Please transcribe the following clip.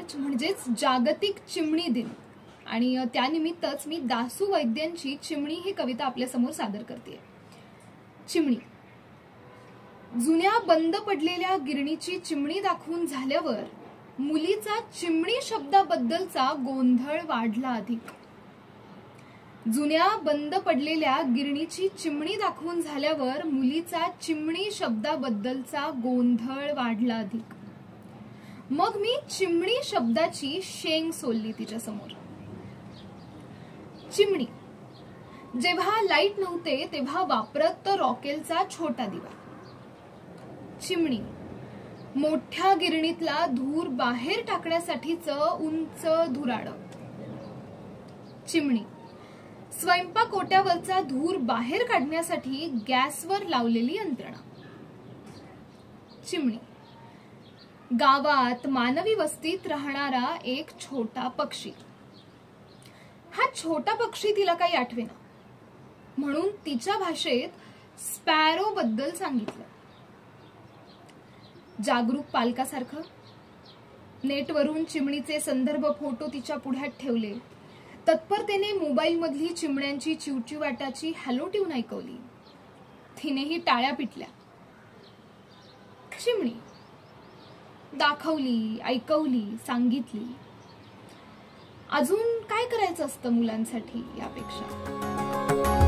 मार्च म्हणजेच जागतिक चिमणी दिन आणि त्यानिमित्तच मी दासू वैद्यांची चिमणी ही कविता आपल्या समोर सादर करते। चिमणी। जुन्या बंद पडलेल्या गिरणीची चिमणी दाखवून झाल्यावर मुलीचा चिमणी शब्दाबद्दलचा गोंधळ वाढला अधिक। जुन्या बंद पडलेल्या गिरणीची चिमणी दाखवून झाल्यावर मुलीचा चिमणी शब्दाबद्दलचा गोंधळ वाढला अधिक। मग मी चिमणी शब्दाची शेंग सोलली तिच्या समोर। चिमणी। जेव्हा लाईट नव्हते तेव्हा वापरत रॉकेलचा छोटा दिवा। चिमणी। मोठ्या गिरणीतला धूर बाहेर टाकण्यासाठीचं उंच धुराड। चिमणी। स्वयंपाक ओट्यावरचा धूर बाहेर काढण्यासाठी गॅसवर लावलेली यंत्रणा। चिमणी। गावात मानवी वस्तीत राहणारा एक छोटा पक्षी। हा छोटा पक्षी तिला काही आठवेना म्हणून तिच्या भाषेत स्पॅरो बद्दल सांगितलं। जागरूक पालकासारखं नेटवरून चिमणीचे संदर्भ फोटो तिच्या पुढ्यात ठेवले। तत्परतेने मोबाईल मधली चिमण्यांची चिवचिवाटाची हॅलो ट्यून ऐकवली। तिनेही टाळ्या पिटल्या। चिमणी। दाखवली, ऐकवली, सांगितली। अजून काय करायचं असतं मुलांसाठी यापेक्षा।